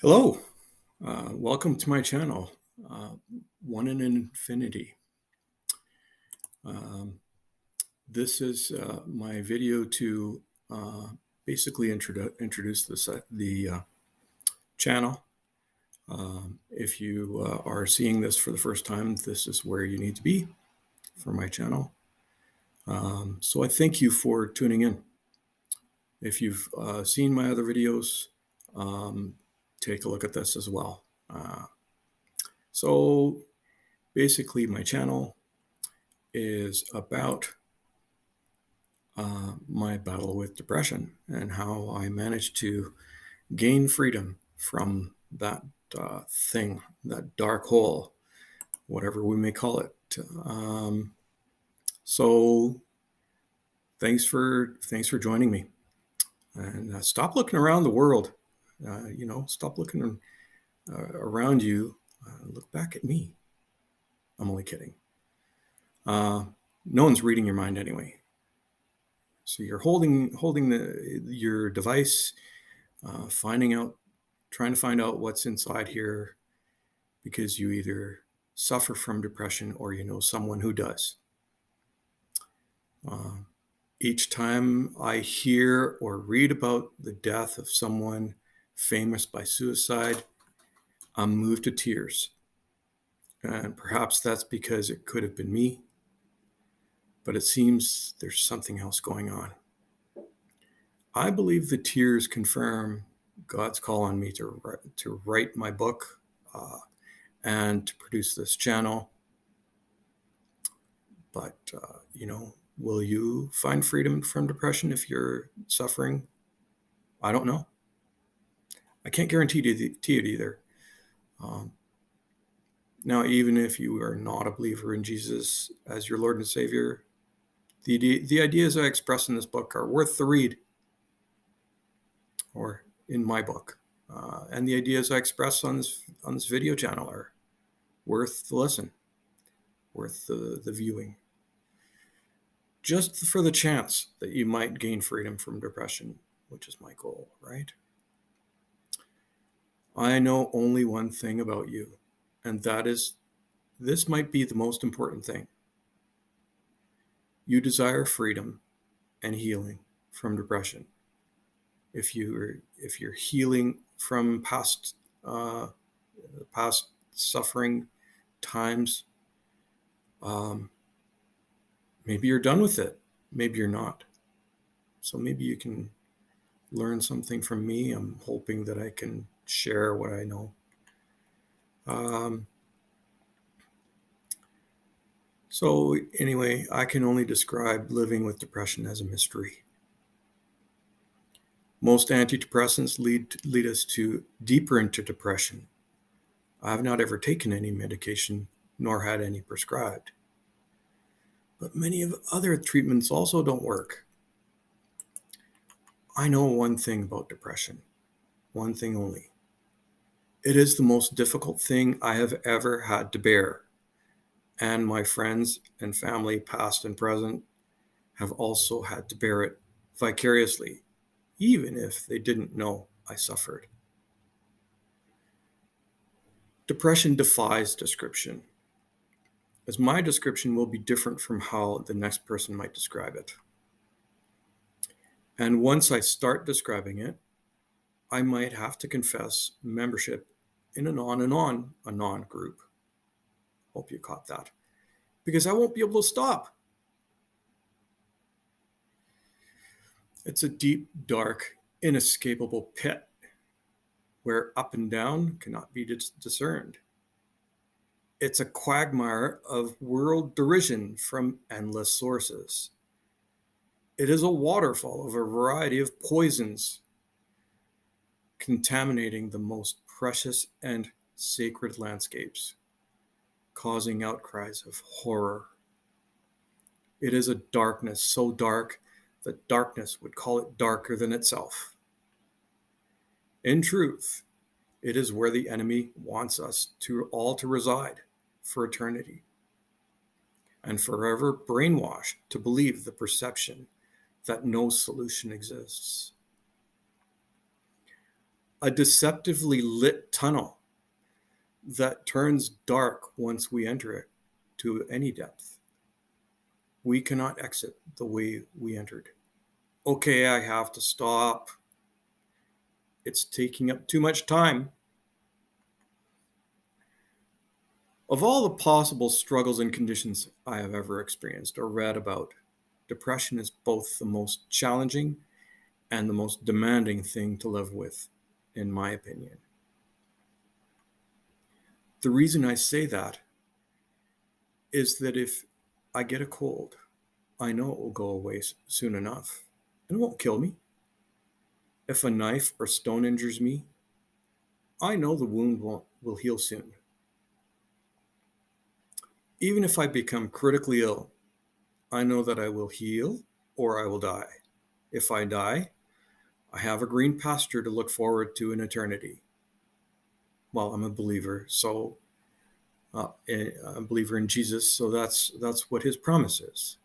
Hello, welcome to my channel, One in Infinity. Um, this is my video to basically introduce the channel. If you are seeing this for the first time, this is where you need to be for my channel. So I thank you for tuning in. If you've seen my other videos, take a look at this as well. So basically, my channel is about my battle with depression and how I managed to gain freedom from that thing, that dark hole, whatever we may call it. So thanks for joining me, and stop looking around the world. Stop looking around you. Look back at me. I'm only kidding. No one's reading your mind anyway. So you're holding your device, trying to find out what's inside here, because you either suffer from depression or you know someone who does. Uh, each time I hear or read about the death of someone famous by suicide, I'm moved to tears. And perhaps that's because it could have been me, but it seems there's something else going on. I believe the tears confirm God's call on me to write my book and to produce this channel. But, will you find freedom from depression if you're suffering? I don't know. I can't guarantee it either. Um, Now, even if you are not a believer in Jesus as your Lord and Savior, the ideas I express in this book are worth the read, or in my book. And the ideas I express on this video channel are worth the listen, worth the viewing. Just for the chance that you might gain freedom from depression, which is my goal, right? I know only one thing about you, and that is this might be the most important thing. You desire freedom and healing from depression. If you're healing from past suffering times, maybe you're done with it. Maybe you're not. So maybe you can learn something from me. I'm hoping that I can share what I know. So anyway, I can only describe living with depression as a mystery. Most antidepressants lead us to deeper into depression. I have not ever taken any medication, nor had any prescribed. But many of other treatments also don't work. I know one thing about depression, one thing only. It is the most difficult thing I have ever had to bear. And my friends and family, past and present, have also had to bear it vicariously, even if they didn't know I suffered. Depression defies description, as my description will be different from how the next person might describe it. And once I start describing it, I might have to confess membership in an on group. Hope you caught that. Because I won't be able to stop. It's a deep, dark, inescapable pit where up and down cannot be discerned. It's a quagmire of world derision from endless sources. It is a waterfall of a variety of poisons, contaminating the most precious and sacred landscapes, causing outcries of horror. It is a darkness so dark that darkness would call it darker than itself. In truth, it is where the enemy wants us to reside for eternity, and forever brainwashed to believe the perception that no solution exists. a deceptively lit tunnel that turns dark once we enter it to any depth. We cannot exit the way we entered. Okay, I have to stop. It's taking up too much time. Of all the possible struggles and conditions I have ever experienced or read about, depression is both the most challenging and the most demanding thing to live with, in my opinion. The reason I say that is that if I get a cold, I know it will go away soon enough and it won't kill me. If a knife or stone injures me, I know the wound will heal soon. Even if I become critically ill, I know that I will heal or I will die. If I die, I have a green pasture to look forward to in eternity. Well, I'm a believer, so I'm a believer in Jesus, so that's what his promise is.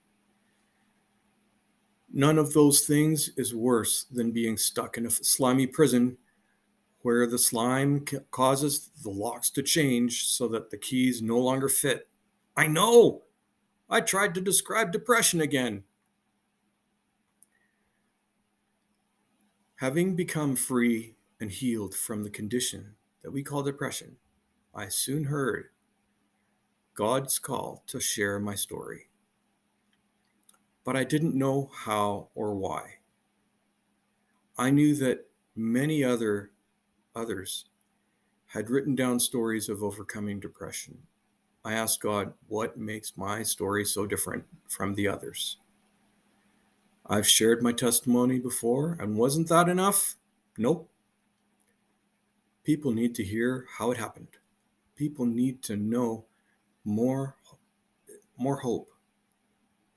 None of those things is worse than being stuck in a slimy prison where the slime causes the locks to change so that the keys no longer fit. I know! I tried to describe depression again. Having become free and healed from the condition that we call depression, I soon heard God's call to share my story. But I didn't know how or why. I knew that many others had written down stories of overcoming depression. I asked God, what makes my story so different from the others? I've shared my testimony before, and wasn't that enough? Nope. People need to hear how it happened. People need to know more hope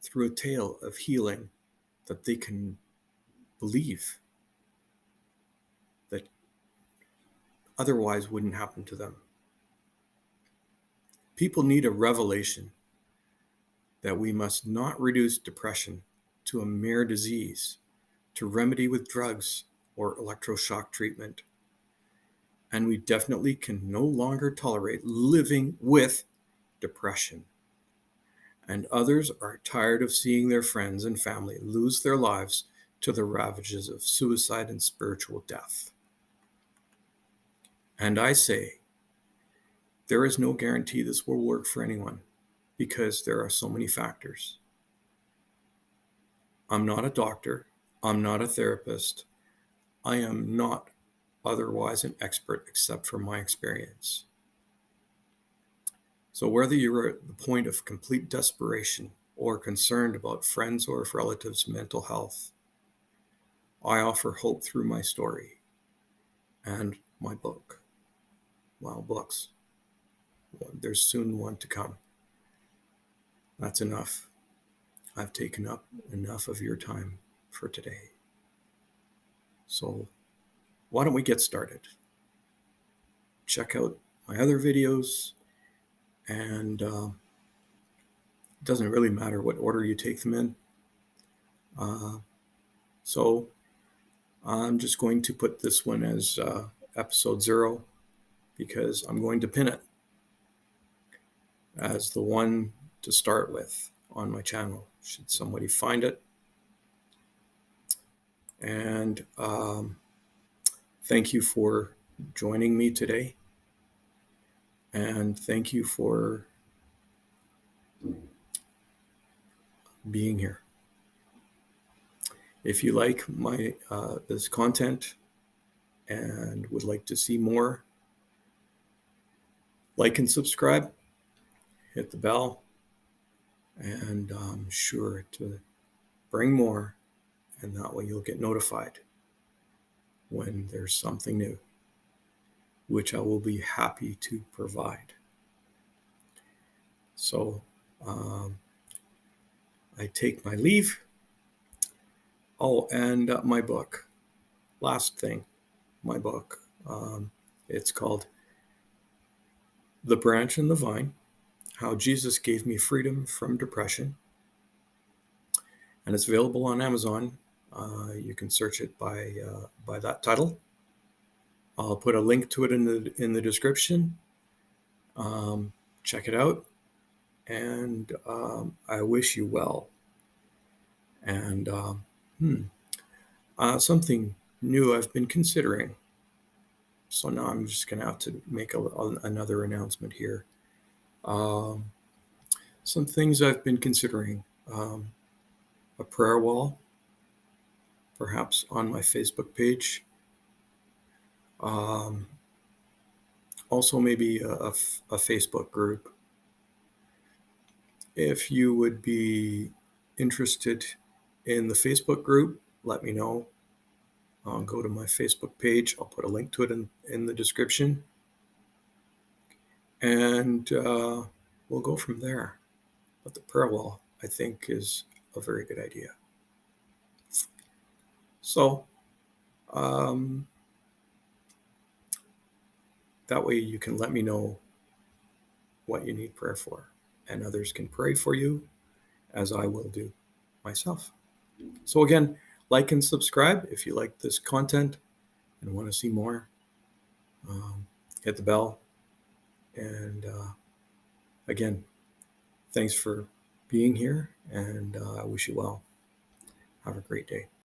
through a tale of healing that they can believe that otherwise wouldn't happen to them. People need a revelation that we must not reduce depression to a mere disease, to remedy with drugs or electroshock treatment. And we definitely can no longer tolerate living with depression. And others are tired of seeing their friends and family lose their lives to the ravages of suicide and spiritual death. And I say, there is no guarantee this will work for anyone because there are so many factors. I'm not a doctor. I'm not a therapist. I am not otherwise an expert except for my experience. So whether you're at the point of complete desperation or concerned about friends or relatives' mental health, I offer hope through my story and my book. Well, books. There's soon one to come. That's enough. I've taken up enough of your time for today. So why don't we get started? Check out my other videos, and it doesn't really matter what order you take them in. So I'm just going to put this one as episode 0 because I'm going to pin it as the one to start with on my channel, should somebody find it. And thank you for joining me today. And thank you for being here. If you like my this content and would like to see more, like and subscribe, hit the bell, and I'm sure to bring more, and that way you'll get notified when there's something new, which I will be happy to provide. So I take my leave. Oh, and my book. Last thing, my book. It's called The Branch and the Vine, How Jesus Gave Me Freedom from Depression. And it's available on Amazon. You can search it by that title. I'll put a link to it in the description. Check it out, and I wish you well. And something new I've been considering. So now I'm just going to have to make another announcement here. Some things I've been considering. A prayer wall, perhaps on my Facebook page. Also, maybe a Facebook group. If you would be interested in the Facebook group, let me know. Go to my Facebook page. I'll put a link to it in the description. And we'll go from there. But the prayer wall, I think, is a very good idea. So that way you can let me know what you need prayer for, and others can pray for you, as I will do myself. So again, like and subscribe if you like this content and want to see more. Hit the bell. And again, thanks for being here, and I wish you well. Have a great day.